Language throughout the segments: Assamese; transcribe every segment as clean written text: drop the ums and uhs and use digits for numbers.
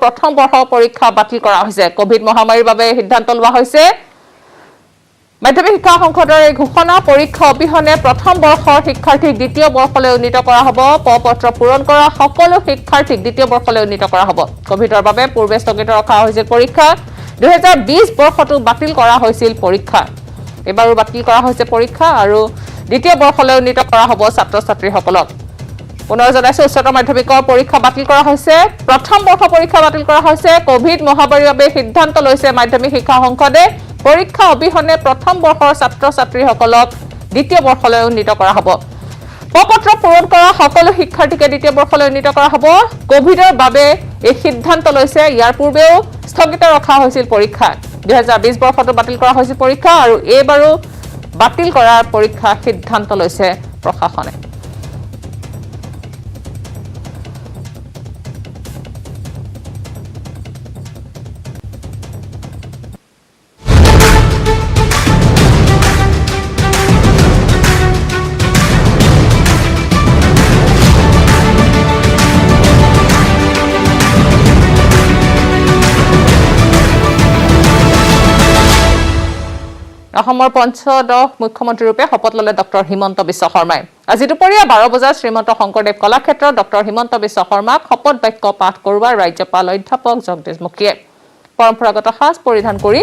প্ৰথম বৰ্ষৰ পৰীক্ষা বাতিল কৰা হৈছে কোভিড মহামাৰীৰ বাবে সিদ্ধান্ত লোৱা হৈছে মাধ্যমিক শিক্ষা সংসদৰ এই ঘোষণা পৰীক্ষা অবিহনে প্ৰথম বৰ্ষৰ শিক্ষাৰ্থীক দ্বিতীয় বৰ্ষলৈ উন্নীত কৰা হ'ব পত্ৰ পূৰণ কৰা সকলো শিক্ষাৰ্থীক দ্বিতীয় বৰ্ষলৈ উন্নীত কৰা হ'ব কোভিডৰ বাবে পূৰ্বে স্থগিত ৰখা হৈছিল পৰীক্ষা 2020 বৰ্ষটো বাতিল কৰা হৈছিল পৰীক্ষা এবাৰো বাতিল কৰা হৈছে পৰীক্ষা আৰু দ্বিতীয় বৰ্ষলৈ উন্নীত কৰা হ'ব ছাত্ৰ ছাত্ৰীসকলক পুনৰ জনাইছে উচ্চতৰ মাধ্যমিকৰ পৰীক্ষা বাতিল কৰা হৈছে প্ৰথম বৰ্ষ পৰীক্ষা বাতিল কৰা হৈছে কোভিড মহামাৰীৰ বাবে সিদ্ধান্ত লৈছে মাধ্যমিক শিক্ষা সংসদে পৰীক্ষা অবিহনে প্ৰথম বৰ্ষৰ ছাত্ৰ ছাত্ৰীসকলক দ্বিতীয় বৰ্ষলৈ উন্নীত কৰা হ'ব পত্ৰ পূৰণ কৰা সকলো শিক্ষাৰ্থীকে দ্বিতীয় বৰ্ষলৈ উন্নীত কৰা হ'ব কোভিডৰ বাবে এই সিদ্ধান্ত লৈছে ইয়াৰ পূৰ্বেও স্থগিত ৰখা হৈছিল পৰীক্ষা 2020 বৰ্ষটো বাতিল কৰা হৈছিল পৰীক্ষা আৰু এইবাৰো বাতিল কৰাৰ পৰীক্ষা সিদ্ধান্ত লৈছে প্ৰশাসনে অসমৰ পঞ্চদশ মুখ্যমন্ত্ৰী ৰূপে শপত ল'লে ডক্টৰ হিমন্ত বিশ্ব শৰ্মাই আজি দুপৰীয়া 12 বজাত শ্ৰীমন্ত শংকৰদেৱ কলাক্ষেত্ৰত ডক্টৰ হিমন্ত বিশ্ব শৰ্মাক শপত বাক্য পাঠ কৰোৱাৰ ৰাজ্যপাল অধ্যাপক জগদীশ মুখীয়ে পৰম্পৰাগত সাজ পৰিধান কৰি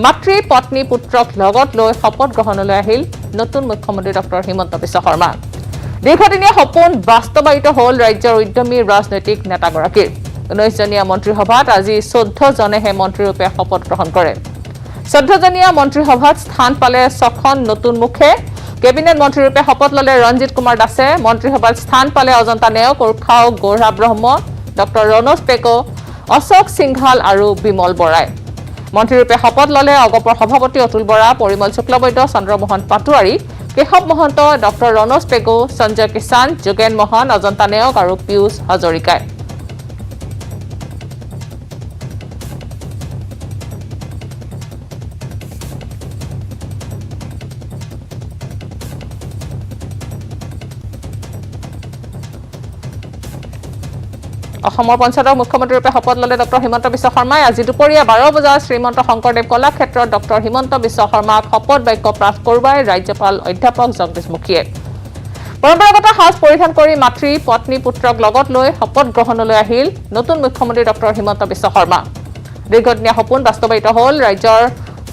মাতৃ পত্নী পুত্ৰক লগত লৈ শপত গ্ৰহণলৈ আহিল নতুন মুখ্যমন্ত্ৰী ডক্টৰ হিমন্ত বিশ্ব শৰ্মা দীৰ্ঘদিনীয়া সপোন বাস্তৱায়িত হ'ল ৰাজ্যৰ উদ্যমী ৰাজনৈতিক নেতাগৰাকীৰ 19জনীয়া মন্ত্ৰীসভাত আজি 14 জনেহে মন্ত্ৰীৰূপে শপত গ্ৰহণ কৰে 14জনীয়া মন্ত্ৰীসভাত স্থান পালে 6খন নতুন মুখে কেবিনেট মন্ত্ৰীৰূপে শপত ল'লে ৰঞ্জিত কুমাৰ দাসে মন্ত্ৰীসভাত স্থান পালে অজন্তা নেওগ উৰ্খাও গৌৰা ব্ৰহ্ম ডক্টৰ ৰণোজ পেকো অশোক সিংঘাল আৰু বিমল বৰাই মন্ত্ৰীৰূপে শপত ল'লে অগপৰ সভাপতি অতুল বৰা পৰিমল শুক্লবৈদ্য চন্দ্ৰমোহন পাটোৱাৰী কেশৱ মহন্ত ডক্টৰ ৰণোজ পেকো সঞ্জয় কিষাণ যোগেন মোহন অজন্তা নেওগ আৰু পিয়ুষ হাজৰিকাই অসমৰ পঞ্চদশ মুখ্যমন্ত্ৰী ৰূপে শপত ল'লে ডক্টৰ হিমন্ত বিশ্ব শৰ্মাই আজি দুপৰীয়া 12 বজাত শ্ৰীমন্ত শংকৰদেৱ কলাক্ষেত্ৰত ডক্টৰ হিমন্ত বিশ্ব শৰ্মাক শপত বাক্য পাঠ কৰোৱাই ৰাজ্যপাল অধ্যাপক জগদীশ মুখীয়ে পৰম্পৰাগত সাজ পৰিধান কৰি মাতৃ পত্নী পুত্ৰক লগত লৈ শপত গ্ৰহণলৈ আহিল নতুন মুখ্যমন্ত্ৰী ডক্টৰ হিমন্ত বিশ্ব শৰ্মা দীৰ্ঘদিনীয়া সপোন বাস্তৱায়িত হ'ল ৰাজ্যৰ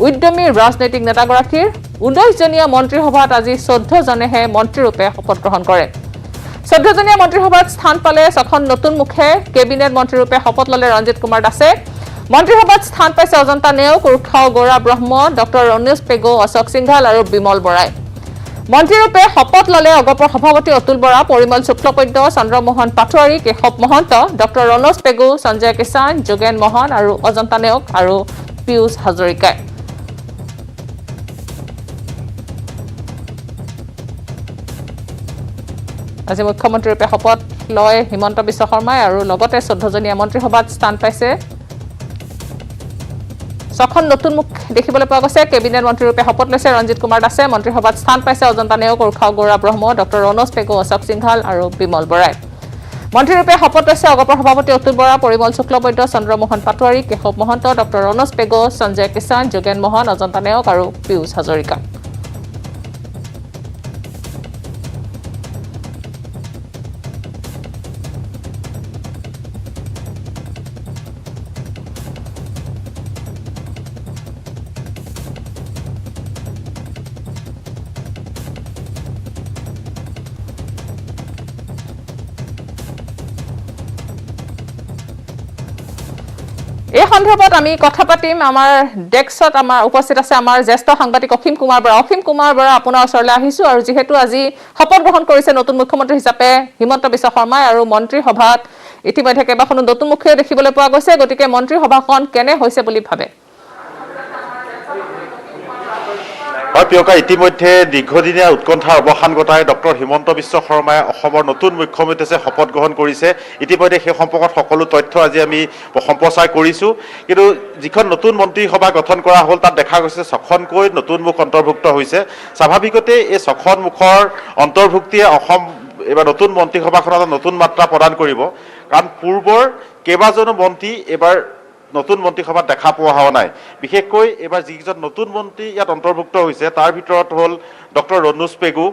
উদ্যমী ৰাজনৈতিক নেতাগৰাকীৰ 19জনীয়া মন্ত্ৰীসভাত আজি 14 জনেহে মন্ত্ৰীৰূপে শপত গ্ৰহণ কৰে 14জনীয়া মন্ত্ৰীসভাত স্থান পালে 6খন নতুন মুখে কেবিনেট মন্ত্ৰীৰূপে শপত ল'লে ৰঞ্জিত কুমাৰ দাসে মন্ত্ৰীসভাত স্থান পাইছে অজন্তা নেওগ উৰ্খাও গৌৰা ব্ৰহ্ম ডক্টৰ ৰণোজ পেগো অশোক সিংঘাল আৰু বিমল বৰাই মন্ত্ৰীৰূপে শপত ল'লে অগপৰ সভাপতি অতুল বৰা পৰিমল শুক্লবৈদ্য চন্দ্ৰমোহন পাটোৱাৰী কেশৱ মহন্ত ডক্টৰ ৰণোজ পেগো সঞ্জয় কিষাণ যোগেন মোহন আৰু অজন্তা নেওগ আৰু পিয়ুষ হাজৰিকাই আজি মুখ্যমন্ত্ৰী ৰূপে শপত লয় হিমন্ত বিশ্ব শৰ্মাই আৰু লগতে 14জনীয়া মন্ত্ৰীসভাত স্থান পাইছে 6খন নতুন মুখ দেখিবলৈ পোৱা গৈছে কেবিনেট মন্ত্ৰী ৰূপে শপত লৈছে ৰঞ্জিত কুমাৰ দাসে মন্ত্ৰীসভাত স্থান পাইছে অজন্তা নেওগ উৰ্খাও গৌৰা ব্ৰহ্ম ডক্টৰ ৰণোজ পেগো অশোক সিংঘাল আৰু বিমল বৰাই মন্ত্ৰীৰূপে শপত লৈছে অগপৰ সভাপতি অতুল বৰা পৰিমল শুক্লবৈদ্য চন্দ্ৰমোহন পাটোৱাৰী কেশৱ মহন্ত ডক্টৰ ৰণোজ পেগো সঞ্জয় কিষাণ যোগেন মোহন অজন্তা নেওগ আৰু পিয়ুষ হাজৰিকা এই সন্দৰ্ভত আমি কথা পাতিম আমাৰ ডেস্কত আমাৰ উপস্থিত আছে আমাৰ জ্যেষ্ঠ সাংবাদিক অসীম কুমাৰ বৰা আপোনাৰ ওচৰলৈ আহিছো আৰু যেহেতু আজি শপত গ্ৰহণ কৰিছে নতুন মুখ্যমন্ত্ৰী হিচাপে হিমন্ত বিশ্ব শৰ্মাই আৰু মন্ত্ৰীসভাত ইতিমধ্যে কেইবাখনো নতুন মুখে দেখিবলৈ পোৱা গৈছে গতিকে মন্ত্ৰীসভাখন কেনে হৈছে বুলি ভাবে প্ৰিয়কা ইতিমধ্যে দীৰ্ঘদিনীয়া উৎকণ্ঠাৰ অৱসান ঘটাই ডক্টৰ হিমন্ত বিশ্ব শৰ্মাই অসমৰ নতুন মুখ্যমন্ত্ৰী হিচাপে শপত গ্ৰহণ কৰিছে ইতিমধ্যে সেই সম্পৰ্কত সকলো তথ্য আজি আমি সম্প্ৰচাৰ কৰিছোঁ কিন্তু যিখন নতুন মন্ত্ৰীসভা গঠন কৰা হ'ল তাত দেখা গৈছে 6খনকৈ নতুন মুখ অন্তৰ্ভুক্ত হৈছে স্বাভাৱিকতে এই 6খন মুখৰ অন্তৰ্ভুক্তিয়ে অসম এবাৰ নতুন মন্ত্ৰীসভাখনত নতুন মাত্ৰা প্ৰদান কৰিব কাৰণ পূৰ্বৰ কেইবাজনো মন্ত্ৰী এইবাৰ নতুন মন্ত্ৰীসভাত দেখা পোৱা হোৱা নাই। বিশেষকৈ এইবাৰ যিকেইজন নতুন মন্ত্ৰী ইয়াত অন্তৰ্ভুক্ত হৈছে তাৰ ভিতৰত হ'ল ডক্টৰ ৰণোজ পেগু,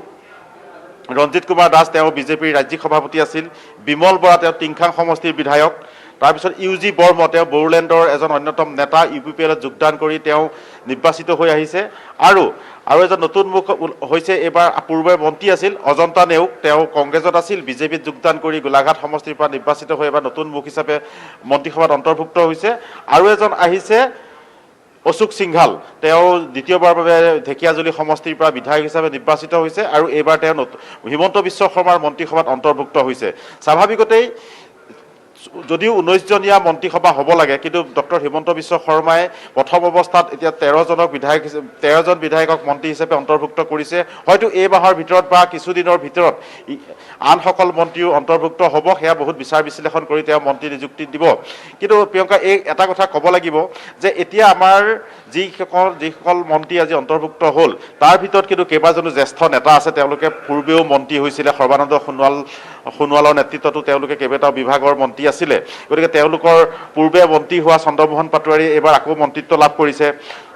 ৰঞ্জিত কুমাৰ দাস, তেওঁ বিজেপিৰ ৰাজ্যিক সভাপতি আছিল, বিমল বৰা, তেওঁ টিংখাং সমষ্টিৰ বিধায়ক, তাৰপিছত ইউজি বৰ্ম, তেওঁ বড়োলেণ্ডৰ এজন অন্যতম নেতা, UPPLত যোগদান কৰি তেওঁ নিৰ্বাচিত হৈ আহিছে। আৰু এজন নতুন মুখ হৈছে এইবাৰ পূৰ্বে মন্ত্ৰী আছিল অজন্তা নেওগ, তেওঁ কংগ্ৰেছত আছিল, বিজেপিত যোগদান কৰি গোলাঘাট সমষ্টিৰ পৰা নিৰ্বাচিত হৈ এবাৰ নতুন মুখ হিচাপে মন্ত্ৰীসভাত অন্তৰ্ভুক্ত হৈছে। আৰু এজন আহিছে অশোক সিংঘাল, তেওঁ দ্বিতীয়বাৰৰ বাবে ঢেকীয়াজুলি সমষ্টিৰ পৰা বিধায়ক হিচাপে নিৰ্বাচিত হৈছে আৰু এইবাৰ তেওঁ হিমন্ত বিশ্ব শৰ্মাৰ মন্ত্ৰীসভাত অন্তৰ্ভুক্ত হৈছে। স্বাভাৱিকতেই যদিও 19জনীয়া মন্ত্ৰীসভা হ'ব লাগে, কিন্তু ডক্টৰ হিমন্ত বিশ্ব শৰ্মাই প্ৰথম অৱস্থাত এতিয়া 13জন বিধায়কক মন্ত্ৰী হিচাপে অন্তৰ্ভুক্ত কৰিছে। হয়তো এই মাহৰ ভিতৰত বা কিছুদিনৰ ভিতৰত আনসকল মন্ত্ৰীও অন্তৰ্ভুক্ত হ'ব, সেয়া বহুত বিচাৰ বিশ্লেষণ কৰি তেওঁ মন্ত্ৰী নিযুক্তি দিব। কিন্তু প্ৰিয়ংকা, এই এটা কথা ক'ব লাগিব যে এতিয়া আমাৰ যিসকল মন্ত্ৰী আজি অন্তৰ্ভুক্ত হ'ল তাৰ ভিতৰত কিন্তু কেইবাজনো জ্যেষ্ঠ নেতা আছে, তেওঁলোকে পূৰ্বেও মন্ত্ৰী হৈছিলে। সৰ্বানন্দ সোণোৱালৰ নেতৃত্বতো তেওঁলোকে কেইবাটাও বিভাগৰ মন্ত্ৰী আছিলে। গতিকে তেওঁলোকৰ পূৰ্বে মন্ত্ৰী হোৱা চন্দ্ৰমোহন পাটোৱাৰীয়ে এইবাৰ আকৌ মন্ত্ৰিত্ব লাভ কৰিছে।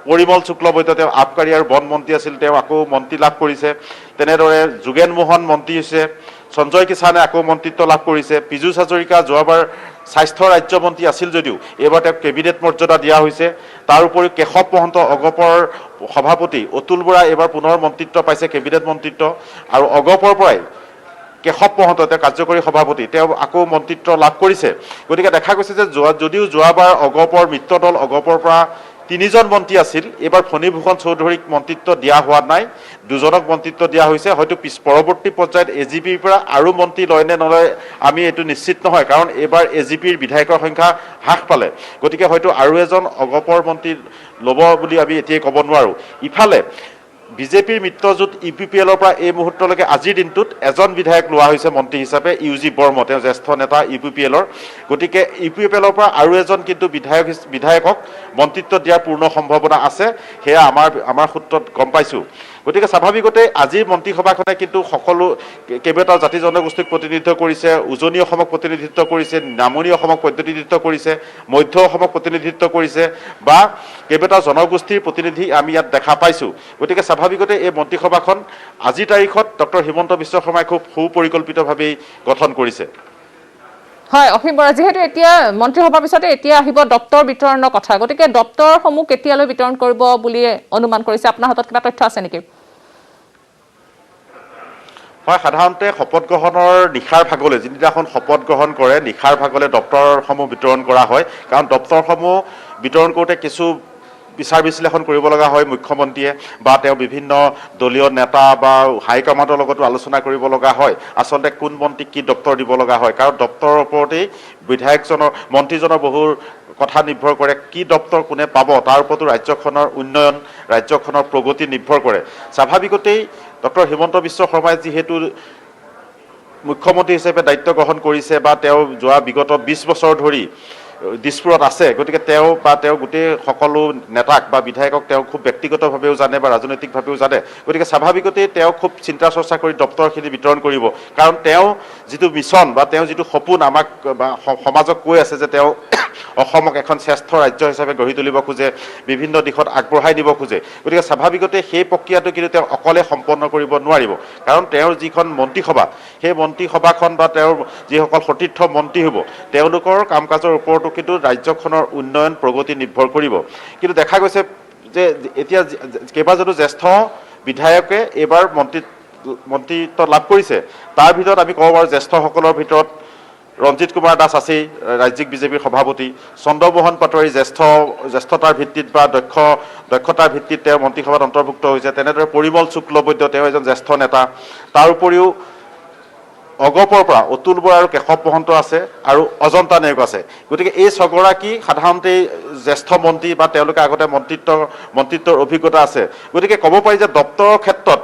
পৰিমল শুক্লবৈদ্য, তেওঁ আবকাৰী আৰু বন মন্ত্ৰী আছিল, তেওঁ আকৌ মন্ত্ৰী লাভ কৰিছে। তেনেদৰে যোগেন মোহন মন্ত্ৰী হৈছে, সঞ্জয় কিষাণে আকৌ মন্ত্ৰিত্ব লাভ কৰিছে। পীযুষ হাজৰিকা যোৱাবাৰ স্বাস্থ্য ৰাজ্যমন্ত্ৰী আছিল যদিও এইবাৰ তেওঁক কেবিনেট মৰ্যাদা দিয়া হৈছে। তাৰ উপৰিও কেশৱ মহন্ত, অগপৰ সভাপতি অতুল বৰা এইবাৰ পুনৰ মন্ত্ৰিত্ব পাইছে, কেবিনেট মন্ত্ৰিত্ব। আৰু অগপৰ পৰাই কেশৱ মহন্ত, তেওঁ কাৰ্যকৰী সভাপতি, তেওঁ আকৌ মন্ত্ৰিত্ব লাভ কৰিছে। গতিকে দেখা গৈছে যে যদিও যোৱাবাৰ অগপৰ মিত্ৰ দল অগপৰ পৰা 3জন মন্ত্ৰী আছিল, এইবাৰ ফণীভূষণ চৌধুৰীক মন্ত্ৰিত্ব দিয়া হোৱা নাই, 2জনক মন্ত্ৰিত্ব দিয়া হৈছে। হয়তো পৰৱৰ্তী পৰ্যায়ত AGPৰ পৰা আৰু মন্ত্ৰী লয় নে নলয় আমি এইটো নিশ্চিত নহয়, কাৰণ এইবাৰ AGPৰ বিধায়কৰ সংখ্যা হ্ৰাস পালে। গতিকে হয়তো আৰু এজন অগপৰ মন্ত্ৰী ল'ব বুলি আমি এতিয়াই ক'ব নোৱাৰোঁ। ইফালে বিজেপিৰ মিত্ৰজোঁট UPPLৰ পৰা এই মুহূৰ্তলৈকে আজিৰ দিনটোত এজন বিধায়ক লোৱা হৈছে মন্ত্ৰী হিচাপে, UG বৰ্ম, তেওঁ জ্যেষ্ঠ নেতা UPPLৰ। গতিকে UPPLৰ পৰা আৰু এজন কিন্তু বিধায়কক মন্ত্ৰিত্ব দিয়াৰ পূৰ্ণ সম্ভাৱনা আছে, সেয়া আমাৰ সূত্ৰত গম পাইছোঁ। গতিকে স্বাভাৱিকতে আজিৰ মন্ত্ৰীসভাখনে কিন্তু কেইবাটাও জাতি জনগোষ্ঠীক প্ৰতিনিধিত্ব কৰিছে, উজনি অসমক প্ৰতিনিধিত্ব কৰিছে, নামনি অসমক প্ৰতিনিধিত্ব কৰিছে, মধ্য অসমক প্ৰতিনিধিত্ব কৰিছে, বা কেইবাটাও জনগোষ্ঠীৰ প্ৰতিনিধি আমি ইয়াত দেখা পাইছোঁ। গতিকে স্বাভাৱিকতে এই মন্ত্ৰীসভাখন আজিৰ তাৰিখত ডক্টৰ হিমন্ত বিশ্ব শৰ্মাই খুব সুপৰিকল্পিতভাৱেই গঠন কৰিছে। হয়, অসীম বৰা, যিহেতু এতিয়া মন্ত্ৰীসভাৰ পিছতে এতিয়া আহিব দপ্তৰ বিতৰণৰ কথা, গতিকে দপ্তৰসমূহ কেতিয়ালৈ বিতৰণ কৰিব বুলি অনুমান কৰিছে? আপোনাৰ হাতত কিবা তথ্য আছে নেকি? হয়, সাধাৰণতে শপত গ্ৰহণৰ নিশাৰ ভাগলৈ, যিদিনাখন শপত গ্ৰহণ কৰে নিশাৰ ভাগলৈ দপ্তৰসমূহ বিতৰণ কৰা হয়। কাৰণ দপ্তৰসমূহ বিতৰণ কৰোঁতে কিছু বিচাৰ বিশ্লেষণ কৰিব লগা হয় মুখ্যমন্ত্ৰীয়ে, বা তেওঁ বিভিন্ন দলীয় নেতা বা হাইকমাণ্ডৰ লগতো আলোচনা কৰিব লগা হয় আচলতে কোন মন্ত্ৰীক কি দপ্তৰ দিব লগা হয়। কাৰণ দপ্তৰৰ ওপৰতেই মন্ত্ৰীজনৰ বহু কথা নিৰ্ভৰ কৰে, কি দপ্তৰ কোনে পাব তাৰ ওপৰতো ৰাজ্যখনৰ উন্নয়ন, ৰাজ্যখনৰ প্ৰগতি নিৰ্ভৰ কৰে। স্বাভাৱিকতেই ডক্টৰ হিমন্ত বিশ্ব শৰ্মাই যিহেতু মুখ্যমন্ত্ৰী হিচাপে দায়িত্ব গ্ৰহণ কৰিছে, বা তেওঁ যোৱা বিগত 20 বছৰ ধৰি দিছপুৰত আছে, গতিকে তেওঁ গোটেই সকলো নেতাক বা বিধায়কক তেওঁ খুব ব্যক্তিগতভাৱেও জানে বা ৰাজনৈতিকভাৱেও জানে। গতিকে স্বাভাৱিকতেই তেওঁ খুব চিন্তা চৰ্চা কৰি দপ্তৰখিনি বিতৰণ কৰিব। কাৰণ তেওঁ যিটো মিছন বা তেওঁ যিটো সপোন আমাক বা সমাজক কৈ আছে যে তেওঁ অসমক এখন শ্ৰেষ্ঠ ৰাজ্য হিচাপে গঢ়ি তুলিব খোজে, বিভিন্ন দিশত আগবঢ়াই নিব খোজে। গতিকে স্বাভাৱিকতে সেই প্ৰক্ৰিয়াটো কিন্তু তেওঁ অকলে সম্পন্ন কৰিব নোৱাৰিব। কাৰণ তেওঁৰ যিখন মন্ত্ৰীসভা, সেই মন্ত্ৰীসভাখন বা তেওঁৰ যিসকল সতীৰ্থ মন্ত্ৰী হ'ব, তেওঁলোকৰ কাম কাজৰ ওপৰতো কিন্তু ৰাজ্যখনৰ উন্নয়ন প্ৰগতি নিৰ্ভৰ কৰিব। কিন্তু দেখা গৈছে যে এতিয়া কেইবাজনো জ্যেষ্ঠ বিধায়কে এইবাৰ মন্ত্ৰিত্ব লাভ কৰিছে। তাৰ ভিতৰত আমি ক'ব পাৰোঁ জ্যেষ্ঠসকলৰ ভিতৰত ৰঞ্জিত কুমাৰ দাস আছেই, ৰাজ্যিক বিজেপিৰ সভাপতি, চন্দ্ৰমোহন পাটোৱাৰী জ্যেষ্ঠতাৰ ভিত্তিত বা দক্ষতাৰ ভিত্তিত তেওঁ মন্ত্ৰীসভাত অন্তৰ্ভুক্ত হৈছে। তেনেদৰে পৰিমল শুক্লবৈদ্য, তেওঁ এজন জ্যেষ্ঠ নেতা। তাৰ উপৰিও অগপৰ পৰা অতুল বৰা আৰু কেশৱ মহন্ত আছে, আৰু অজন্তা নেওগ আছে। গতিকে এই 6গৰাকী সাধাৰণতে জ্যেষ্ঠ মন্ত্ৰী বা তেওঁলোকে আগতে মন্ত্ৰিত্বৰ অভিজ্ঞতা আছে। গতিকে ক'ব পাৰি যে দপ্তৰৰ ক্ষেত্ৰত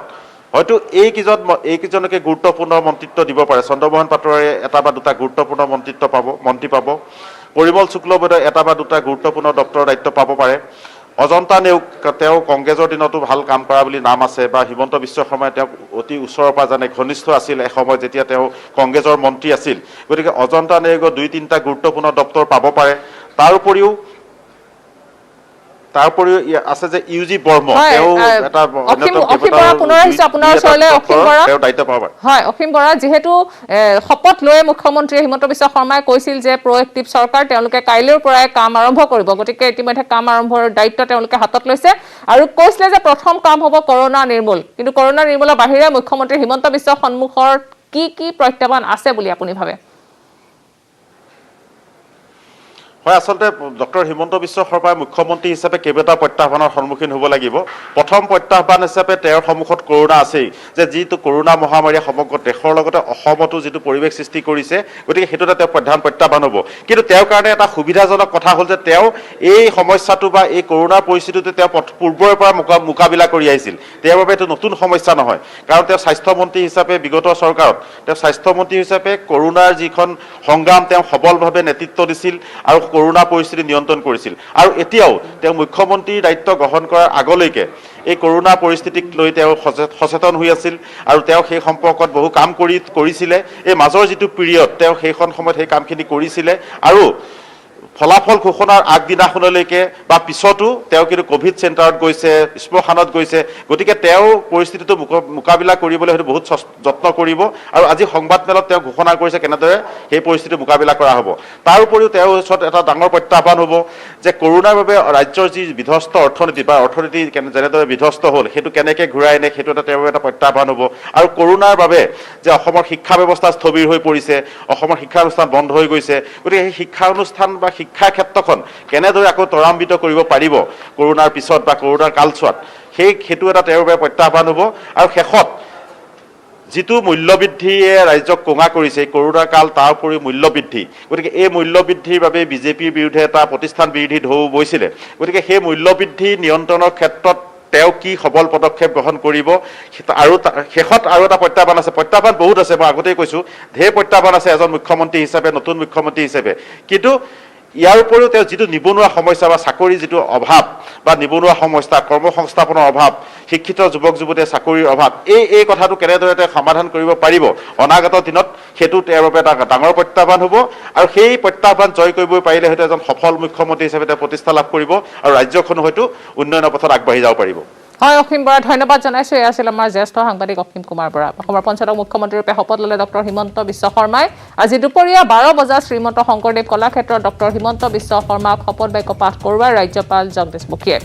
হয়তো এইকেইজনকে গুৰুত্বপূৰ্ণ মন্ত্ৰিত্ব দিব পাৰে। চন্দ্ৰমোহন পাটোৱাৰীয়ে এটা বা দুটা গুৰুত্বপূৰ্ণ মন্ত্ৰী পাব, পৰিমল শুক্লবৈদ্যই এটা বা দুটা গুৰুত্বপূৰ্ণ দপ্তৰৰ দায়িত্ব পাব পাৰে, অজন্তা নেওগ তেওঁ কংগ্ৰেছৰ দিনতো ভাল কাম কৰা বুলি নাম আছে বা হিমন্ত বিশ্ব শৰ্মাই তেওঁক অতি ওচৰৰ পৰা জানে, ঘনিষ্ঠ আছিল এসময়ত যেতিয়া তেওঁ কংগ্ৰেছৰ মন্ত্ৰী আছিল। গতিকে অজন্তা নেওগৰ 2-3টা গুৰুত্বপূৰ্ণ দপ্তৰ পাব পাৰে। তাৰ উপৰিও আছে যে ইউজি বৰ্ম, তেওঁ এটা দায়িত্ব পাব পাৰে। হয়, অসীম বৰা, যিহেতু শপত লৈ মুখ্যমন্ত্ৰী হিমন্ত বিশ্ব শৰ্মাই কৈছিল যে প্ৰ'এক্টিভ চৰকাৰ, তেওঁলোকে কাইলৈৰ পৰাই কাম আৰম্ভ কৰিব। গতিকে ইতিমধ্যে কাম আৰম্ভৰ দায়িত্ব তেওঁলোকে হাতত লৈছে আৰু কৈছিলে যে প্ৰথম কাম হ'ব কৰোনা নিৰ্মূল। কিন্তু কৰোনা নিৰ্মূলৰ বাহিৰে মুখ্যমন্ত্ৰী হিমন্ত বিশ্ব সন্মুখৰ কি প্ৰত্যাহ্বান আছে বুলি আপুনি ভাবে? হয়, আচলতে ডক্টৰ হিমন্ত বিশ্ব শৰ্মাই মুখ্যমন্ত্ৰী হিচাপে কেইবাটা প্ৰত্যাহ্বানৰ সন্মুখীন হ'ব লাগিব। প্ৰথম প্ৰত্যাহ্বান হিচাপে তেওঁৰ সন্মুখত কৰোনা আছেই, যে যিটো কৰোনা মহামাৰীয়ে সমগ্ৰ দেশৰ লগতে অসমতো যিটো পৰিৱেশ সৃষ্টি কৰিছে, গতিকে সেইটো এটা তেওঁৰ প্ৰধান প্ৰত্যাহ্বান হ'ব। কিন্তু তেওঁৰ কাৰণে এটা সুবিধাজনক কথা হ'ল যে তেওঁ এই সমস্যাটো বা এই কৰোনাৰ পৰিস্থিতিটো তেওঁ পূৰ্বৰে পৰা মোকাবিলা কৰি আহিছিল। তেওঁৰ বাবে এইটো নতুন সমস্যা নহয়, কাৰণ তেওঁ স্বাস্থ্যমন্ত্ৰী হিচাপে বিগত চৰকাৰত তেওঁ স্বাস্থ্যমন্ত্ৰী হিচাপে কৰোনাৰ যিখন সংগ্ৰাম তেওঁ সবলভাৱে নেতৃত্ব দিছিল আৰু কৰোনা পৰিস্থিতি নিয়ন্ত্ৰণ কৰিছিল। আৰু এতিয়াও তেওঁ মুখ্যমন্ত্ৰীৰ দায়িত্ব গ্ৰহণ কৰাৰ আগলৈকে এই কৰোনা পৰিস্থিতিক লৈ তেওঁ সচেতন হৈ আছিল আৰু তেওঁ সেই সম্পৰ্কত বহু কাম কৰিছিলে। এই মাজৰ যিটো পিৰিয়ড তেওঁ সেইখন সময়ত সেই কামখিনি কৰিছিলে আৰু ফলাফল ঘোষণাৰ আগদিনাখনলৈকে বা পিছতো তেওঁ কিন্তু কোভিড চেণ্টাৰত গৈছে, শ্মশানত গৈছে। গতিকে তেওঁ পৰিস্থিতিটো মোকাবিলা কৰিবলৈ হয়তো বহুত যত্ন কৰিব আৰু আজি সংবাদমেলত তেওঁ ঘোষণা কৰিছে কেনেদৰে সেই পৰিস্থিতি মোকাবিলা কৰা হ'ব। তাৰ উপৰিও তেওঁৰ ওচৰত এটা ডাঙৰ প্ৰত্যাহ্বান হ'ব যে কৰোনাৰ বাবে ৰাজ্যৰ যি বিধ্বস্ত অৰ্থনীতি বা অৰ্থনীতি যেনেদৰে বিধ্বস্ত হ'ল সেইটো কেনেকৈ ঘূৰাই আনে, সেইটো তেওঁৰ এটা প্ৰত্যাহ্বান হ'ব। আৰু কৰোনাৰ বাবে যে অসমৰ শিক্ষা ব্যৱস্থা স্থবিৰ হৈ পৰিছে, অসমৰ শিক্ষা অনুষ্ঠান বন্ধ হৈ গৈছে, গতিকে সেই শিক্ষা অনুষ্ঠান বা শিক্ষা ক্ষেত্ৰখন কেনেদৰে আকৌ ত্বৰান্বিত কৰিব পাৰিব কৰোনাৰ পিছত বা কৰোনাৰ কালছোৱাত, সেইটো এটা তেওঁৰ বাবে প্ৰত্যাহ্বান হ'ব। আৰু শেষত যিটো মূল্যবৃদ্ধিয়ে ৰাজ্যক কোঙা কৰিছে এই কৰোনা কাল, তাৰ উপৰিও মূল্যবৃদ্ধি, গতিকে এই মূল্যবৃদ্ধিৰ বাবে বিজেপিৰ বিৰুদ্ধে এটা প্ৰতিষ্ঠান বিৰোধী ঢৌ বৈছিলে। গতিকে সেই মূল্যবৃদ্ধি নিয়ন্ত্ৰণৰ ক্ষেত্ৰত তেওঁ কি সবল পদক্ষেপ গ্ৰহণ কৰিব। আৰু শেষত আৰু এটা প্ৰত্যাহ্বান আছে, প্ৰত্যাহ্বান বহুত আছে, মই আগতেই কৈছোঁ ঢেৰ প্ৰত্যাহ্বান আছে এজন মুখ্যমন্ত্ৰী হিচাপে, নতুন মুখ্যমন্ত্ৰী হিচাপে। কিন্তু ইয়াৰ উপৰিও তেওঁ যিটো নিবনুৱা সমস্যা বা চাকৰিৰ যিটো অভাৱ বা নিবনুৱা সমস্যা, কৰ্মসংস্থাপনৰ অভাৱ, শিক্ষিত যুৱক যুৱতীৰ চাকৰিৰ অভাৱ, এই কথাটো কেনেদৰে তেওঁ সমাধান কৰিব পাৰিব অনাগত দিনত, সেইটো তেওঁৰ বাবে এটা ডাঙৰ প্ৰত্যাহ্বান হ'ব। আৰু সেই প্ৰত্যাহ্বান জয় কৰিব পাৰিলে হয়তো এজন সফল মুখ্যমন্ত্ৰী হিচাপে তেওঁ প্ৰতিষ্ঠা লাভ কৰিব আৰু ৰাজ্যখন হয়তো উন্নয়নৰ পথত আগবাঢ়ি যাব পাৰিব। হয়, অসীম বৰা, ধন্যবাদ জনাইছো। এয়া আছিল আমাৰ জ্যেষ্ঠ সাংবাদিক অসীম কুমাৰ বৰা। অসমৰ পঞ্চদশ মুখ্যমন্ত্ৰীৰূপে শপত ল'লে ডক্টৰ হিমন্ত বিশ্ব শৰ্মাই। আজি দুপৰীয়া 12 বজাত শ্ৰীমন্ত শংকৰদেৱ কলাক্ষেত্ৰত ডক্টৰ হিমন্ত বিশ্ব শৰ্মাক শপত বাক্য পাঠ কৰোৱাই ৰাজ্যপাল জগদীশ মুখীয়ে।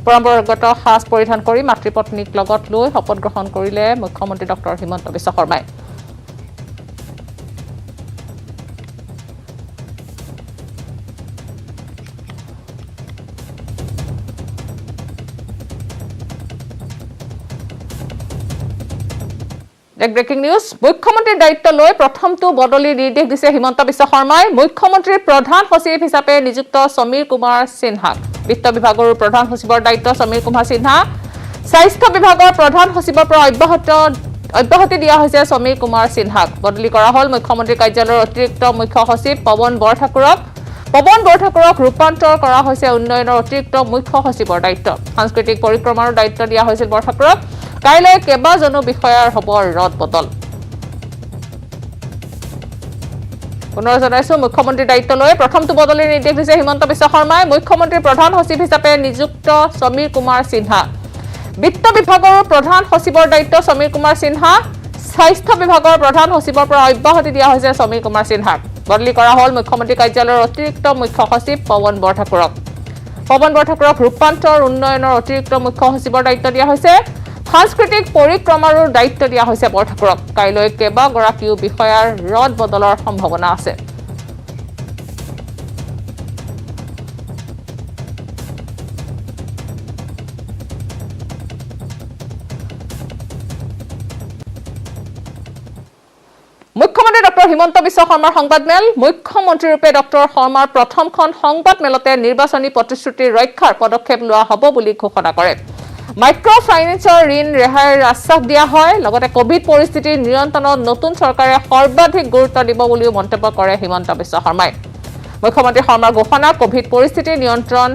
পৰম্পৰাগত সাজ পৰিধান কৰি মাতৃপত্নীক লগত লৈ শপত গ্ৰহণ কৰিলে মুখ্যমন্ত্ৰী ডক্টৰ হিমন্ত বিশ্ব শৰ্মাই। ব্ৰেকিং নিউজ, মুখ্যমন্ত্ৰীৰ দায়িত্ব লৈ প্ৰথমটো বদলিৰ নিৰ্দেশ দিছে হিমন্ত বিশ্ব শৰ্মাই। মুখ্যমন্ত্ৰীৰ প্ৰধান সচিব হিচাপে নিযুক্ত সমীৰ কুমাৰ সিনহাক। বিত্ত বিভাগৰ প্ৰধান সচিবৰ দায়িত্ব সমীৰ কুমাৰ সিনহা। স্বাস্থ্য বিভাগৰ প্ৰধান সচিবৰ পৰা অব্যাহতি দিয়া হৈছে সমীৰ কুমাৰ সিনহাক। বদলি কৰা হ'ল মুখ্যমন্ত্ৰী কাৰ্যালয়ৰ অতিৰিক্ত মুখ্য সচিব পৱন বৰঠাকুৰক ৰূপান্তৰ কৰা হৈছে উন্নয়নৰ অতিৰিক্ত মুখ্য সচিবৰ দায়িত্ব। সাংস্কৃতিক পৰিক্ৰমাৰ দায়িত্ব দিয়া হৈছিল বৰঠাকুৰক। কাইলৈ কেইবাজনো বিষয়াৰ হ'ব ৰদ বদল। পুনৰ জনাইছো, মুখ্যমন্ত্ৰীৰ দায়িত্ব লৈ প্ৰথমটো বদলিৰ নিৰ্দেশ দিছে হিমন্ত বিশ্ব শৰ্মাই। মুখ্যমন্ত্ৰীৰ প্ৰধান সচিব হিচাপে নিযুক্ত সমীৰ কুমাৰ সিনহা। বিত্ত বিভাগৰ প্ৰধান সচিবৰ দায়িত্ব সমীৰ কুমাৰ সিনহা। স্বাস্থ্য বিভাগৰ প্ৰধান সচিবৰ পৰা অব্যাহতি দিয়া হৈছে সমীৰ কুমাৰ সিনহাক। বদলি কৰা হ'ল মুখ্যমন্ত্ৰী কাৰ্যালয়ৰ অতিৰিক্ত মুখ্য সচিব পৱন বৰঠাকুৰক ৰূপান্তৰ উন্নয়নৰ অতিৰিক্ত মুখ্য সচিবৰ দায়িত্ব দিয়া হৈছে। সাংস্কৃতিক পৰিক্ৰমাৰো দায়িত্ব দিয়া হৈছে বৰঠাকুৰক। কাইলৈ কেইবাগৰাকীও বিষয়াৰ ৰদ বদলৰ সম্ভাৱনা আছে। মুখ্যমন্ত্ৰী ডক্টৰ হিমন্ত বিশ্ব শৰ্মাৰ সংবাদমেল। মুখ্যমন্ত্ৰীৰূপে ডক্টৰ শৰ্মাৰ প্ৰথমখন সংবাদমেলতে নিৰ্বাচনী প্ৰতিশ্ৰুতি ৰক্ষাৰ পদক্ষেপ লোৱা হ'ব বুলি ঘোষণা কৰে। মাইক্ৰ' ফাইনেন্সৰ ঋণ ৰেহাইৰ আশ্বাস দিয়া হয়। লগতে কোভিড পৰিস্থিতিৰ নিয়ন্ত্ৰণত নতুন চৰকাৰে সৰ্বাধিক গুৰুত্ব দিব বুলিও মন্তব্য কৰে হিমন্ত বিশ্ব শৰ্মাই। মুখ্যমন্ত্ৰী শৰ্মাৰ ঘোষণা কোভিড পৰিস্থিতিৰ নিয়ন্ত্ৰণ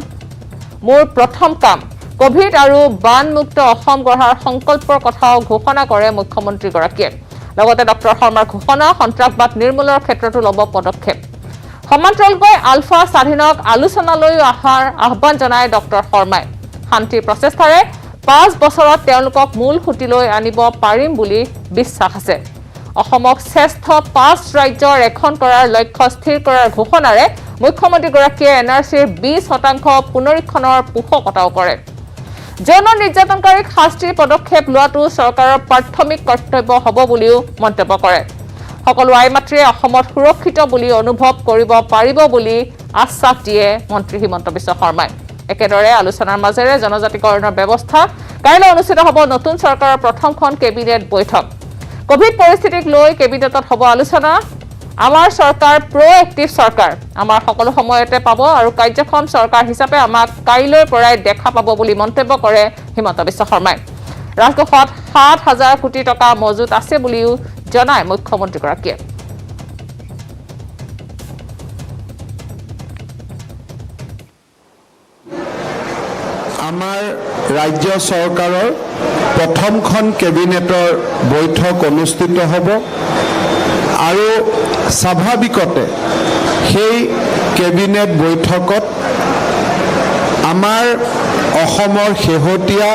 মোৰ প্ৰথম কাম কোভিড আৰু বানমুক্ত অসম গঢ়াৰ সংকল্পৰ কথাও ঘোষণা কৰে মুখ্যমন্ত্ৰীগৰাকীয়ে লগতে ডক্টৰ শৰ্মাৰ ঘোষণা সন্ত্ৰাসবাদ নিৰ্মূলৰ ক্ষেত্ৰতো ল'ব পদক্ষেপ সমান্তৰালকৈ আলফা স্বাধীনক আলোচনালৈ অহাৰ আহ্বান জনায় ডক্টৰ শৰ্মাই শান্তিৰ প্ৰচেষ্টাৰে 5 বছৰত তেওঁলোকক মূল খুঁটিলৈ আনিব পাৰিম বুলি বিশ্বাস আছে অসমক শ্ৰেষ্ঠ 5 ৰাজ্যৰ এখন কৰাৰ লক্ষ্য স্থিৰ কৰাৰ ঘোষণাৰে মুখ্যমন্ত্ৰীগৰাকীয়ে এনআৰচিৰ 20% পুনৰীক্ষণৰ পোষকতাও কৰে যৌন নিৰ্যাতনকাৰীক শাস্তিৰ পদক্ষেপ লোৱাটো চৰকাৰৰ প্ৰাথমিক কৰ্তব্য হ'ব বুলিও মন্তব্য কৰে সকলো আইমাতৃয়ে অসমত সুৰক্ষিত বুলি অনুভৱ কৰিব পাৰিব বুলি আশ্বাস দিয়ে মন্ত্ৰী হিমন্ত বিশ্ব শৰ্মাই একেদৰে আলোচনাৰ মাজেৰে জনজাতিকৰণৰ ব্যৱস্থা কাইলৈ অনুষ্ঠিত হ'ব নতুন চৰকাৰৰ প্ৰথমখন কেবিনেট বৈঠক কোভিড পৰিস্থিতিক লৈ কেবিনেটত হ'ব আলোচনা আমাৰ চৰকাৰ প্ৰ'এক্টিভ চৰকাৰ আমাৰ সকলো সময়তে পাব আৰু কাৰ্যক্ষম চৰকাৰ হিচাপে আমাক কাইলৈৰ পৰাই দেখা পাব বুলি মন্তব্য কৰে হিমন্ত বিশ্ব শৰ্মাই ৰাজকোষত 7,000 কোটি টকা মজুত আছে বুলিও জনায় মুখ্যমন্ত্ৰীগৰাকীয়ে আমাৰ ৰাজ্য চৰকাৰৰ প্ৰথমখন কেবিনেটৰ বৈঠক অনুষ্ঠিত হ'ব আৰু স্বাভাৱিকতে সেই কেবিনেট বৈঠকত আমাৰ অসমৰ শেহতীয়া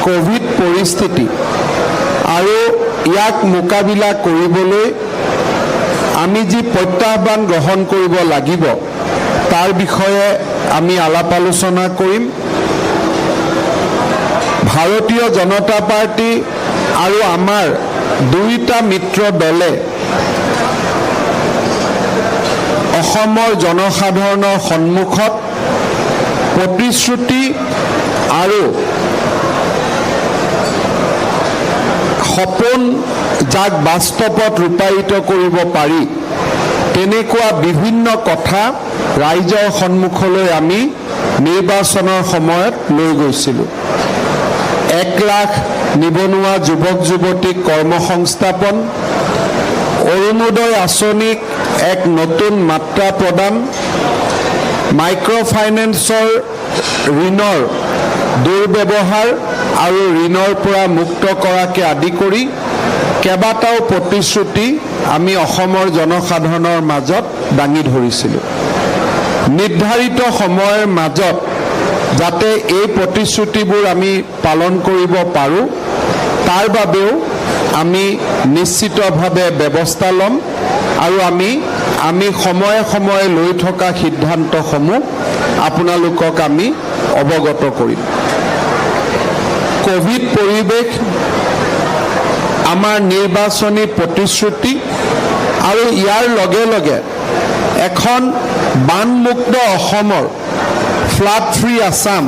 কোভিড পৰিস্থিতি আৰু ইয়াক মোকাবিলা কৰিবলৈ আমি যি প্ৰত্যাহ্বান গ্ৰহণ কৰিব লাগিব তাৰ বিষয়ে আমি আলাপ আলোচনা কৰিম ভাৰতীয় জনতা পাৰ্টি আৰু আমাৰ দুইটা মিত্ৰ দলে অসমৰ জনসাধাৰণৰ সন্মুখত প্ৰতিশ্ৰুতি আৰু সপোন যাক বাস্তৱত ৰূপায়িত কৰিব পাৰি তেনেকুৱা বিভিন্ন কথা ৰাইজৰ সন্মুখলৈ আমি নিৰ্বাচনৰ সময়ত লৈ গৈছিলোঁ 1 লাখ নিবনুৱা যুৱক যুৱতীক কৰ্মসংস্থাপন অৰুণোদয় আঁচনিক এক নতুন মাত্ৰা প্ৰদান মাইক্ৰ' ফাইনেন্সৰ ঋণৰ দুৰ্ব্যৱহাৰ আৰু ঋণৰ পৰা মুক্ত কৰাকে আদি কৰি কেইবাটাও প্ৰতিশ্ৰুতি আমি অসমৰ জনসাধাৰণৰ মাজত দাঙি ধৰিছিলোঁ নিৰ্ধাৰিত সময়ৰ মাজত যাতে এই প্ৰতিশ্ৰুতিবোৰ আমি পালন কৰিব পাৰোঁ তাৰ বাবেও আমি নিশ্চিতভাৱে ব্যৱস্থা ল'ম আৰু আমি সময়ে সময়ে লৈ থকা সিদ্ধান্তসমূহ আপোনালোকক আমি অৱগত কৰিম কোভিড পৰিৱেশ আমাৰ নিৰ্বাচনী প্ৰতিশ্ৰুতি আৰু ইয়াৰ লগে লগে এখন বানমুক্ত অসমৰ ফ্লাড ফ্ৰী আসাম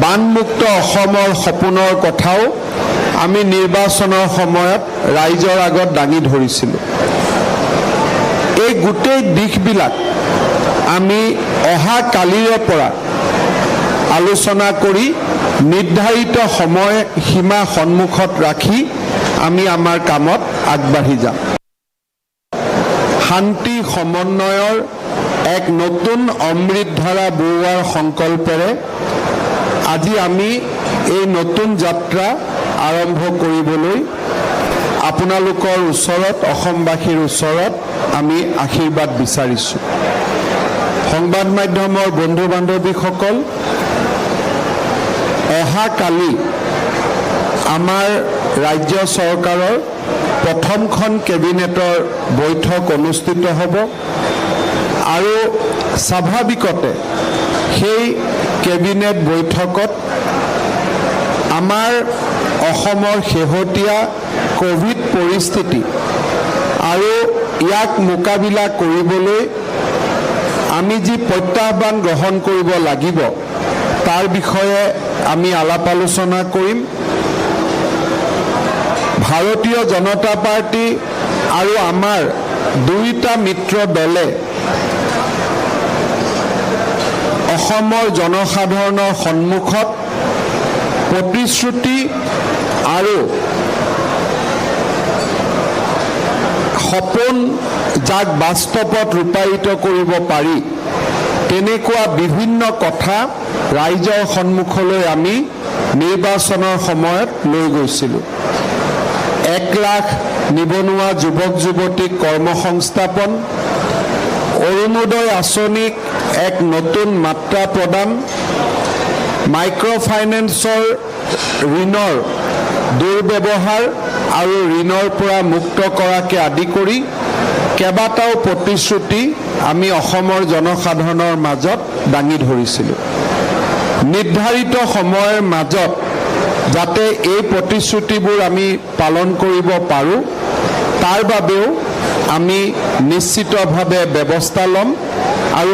বানমুক্ত অসমৰ সপোনৰ কথাও আমি নিৰ্বাচনৰ সময়ত ৰাইজৰ আগত দাঙি ধৰিছিলোঁ এই গোটেই দিশবিলাক আমি অহা কালিৰে পৰা আলোচনা কৰি নিৰ্ধাৰিত সময় সীমা সন্মুখত ৰাখি আমি আমাৰ কামত আগবাঢ়ি যাম শান্তি সমন্বয়ৰ এক নতুন অমৃতধাৰা বওৱাৰ সংকল্পেৰে আজি আমি এই নতুন যাত্ৰা আৰম্ভ কৰিবলৈ আপোনালোকৰ ওচৰত অসমবাসীৰ ওচৰত আমি আশীৰ্বাদ বিচাৰিছোঁ সংবাদ মাধ্যমৰ বন্ধু বান্ধৱীসকল অহা কালি আমাৰ ৰাজ্য চৰকাৰৰ প্ৰথমখন কেবিনেটৰ বৈঠক অনুষ্ঠিত হ'ব আৰু স্বাভাৱিকতে সেই কেবিনেট বৈঠকত আমাৰ অসমৰ শেহতীয়া কোভিড পৰিস্থিতি আৰু ইয়াক মোকাবিলা কৰিবলৈ আমি যি প্ৰত্যাহ্বান গ্ৰহণ কৰিব লাগিব তাৰ বিষয়ে আমি আলাপ আলোচনা কৰিম ভাৰতীয় জনতা পাৰ্টি আৰু আমাৰ দুইটা মিত্ৰ দলে অসমৰ জনসাধাৰণৰ সন্মুখত প্ৰতিশ্ৰুতি আৰু সপোন যাক বাস্তৱত ৰূপায়িত কৰিব পাৰি তেনেকুৱা বিভিন্ন কথা ৰাইজৰ সন্মুখলৈ আমি নিৰ্বাচনৰ সময়ত লৈ গৈছিলোঁ। 1 লাখ নিবনুৱা যুৱক যুৱতীক কৰ্মসংস্থাপন, অৰুণোদয় আঁচনিক এক নতুন মাত্ৰা প্ৰদান, মাইক্ৰ' ফাইনেন্সৰ ঋণৰ দুৰ্ব্যৱহাৰ আৰু ঋণৰ পৰা মুক্ত কৰাকে আদি কৰি কেইবাটাও প্ৰতিশ্ৰুতি আমি অসমৰ জনসাধাৰণৰ মাজত দাঙি ধৰিছিলোঁ। নিৰ্ধাৰিত সময়ৰ মাজত যাতে এই প্ৰতিশ্ৰুতিবোৰ আমি পালন কৰিব পাৰোঁ, তাৰ বাবেও আমি নিশ্চিতভাৱে ব্যৱস্থা ল'ম আৰু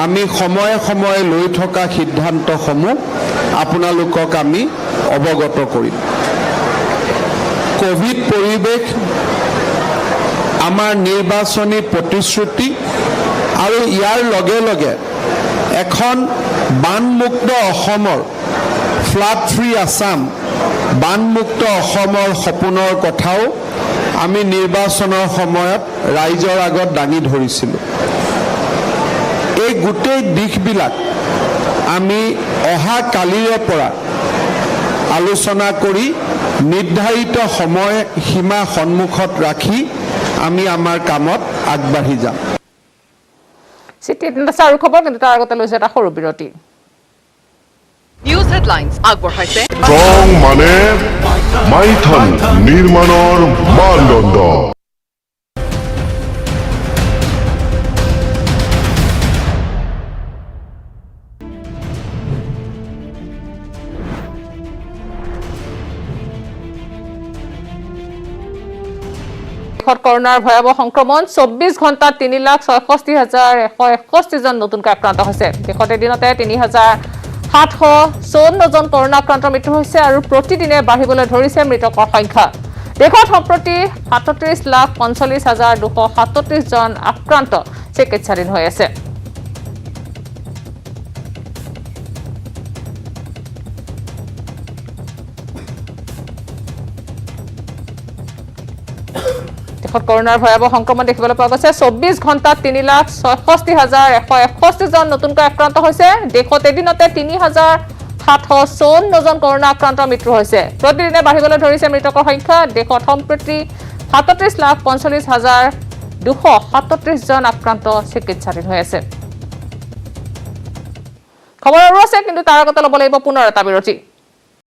আমি সময়ে সময়ে লৈ থকা সিদ্ধান্তসমূহ আপোনালোকক আমি অৱগত কৰিম। কোভিড পৰিৱেশ, আমাৰ নিৰ্বাচনী প্ৰতিশ্ৰুতি আৰু ইয়াৰ লগে লগে এখন বানমুক্ত অসমৰ, ফ্লাড ফ্ৰী আছাম, বানমুক্ত অসমৰ সপোনৰ কথাও আমি নিৰ্বাচনৰ সময়ত ৰাইজৰ আগত দাঙি ধৰিছিলোঁ। এই গোটেই দিশবিলাক আমি অহা কালিৰে পৰা আলোচনা কৰি নিৰ্ধাৰিত সময় সীমা সন্মুখত ৰাখি আমি আমাৰ কামত আগবাঢ়ি যাম। আৰু খবৰ, কিন্তু তাৰ আগতে লৈছে এটা সৰু বিৰতি। নিউজ হেডলাইন্স আগবঢ়াইছে স্ট্ৰং মানে মাইথন নিৰ্মাণৰ মানদণ্ড। দেশত কৰোনাৰ ভয়াৱহ সংক্ৰমণ, 24 ঘণ্টাত 3,66,161 জন নতুনকৈ আক্ৰান্ত হৈছে। দেশত এদিনতে 3,754 জন কৰোনা আক্ৰান্তৰ মৃত্যু হৈছে আৰু প্ৰতিদিনে বাঢ়িবলৈ ধৰিছে মৃতকৰ সংখ্যা। দেশত সম্প্ৰতি 37,45,237 জন আক্ৰান্ত চিকিৎসাধীন হৈ আছে। দেশত কৰোনাৰ ভয়াৱহ সংক্ৰমণ দেখিবলৈ পোৱা গৈছে। 24 ঘণ্টাত 3,66,161 জন নতুনকৈ আক্ৰান্ত হৈছে। দেশত এদিনতে 3,754 জন কৰোনা আক্ৰান্তৰ মৃত্যু হৈছে। প্ৰতিদিনে বাঢ়িবলৈ ধৰিছে মৃতকৰ সংখ্যা। দেশত সম্প্ৰতি 37,45,237 জন আক্ৰান্ত চিকিৎসাধীন হৈ আছে। খবৰ আৰু আছে, কিন্তু তাৰ আগতে ল'ব লাগিব পুনৰ এটা বিৰতি।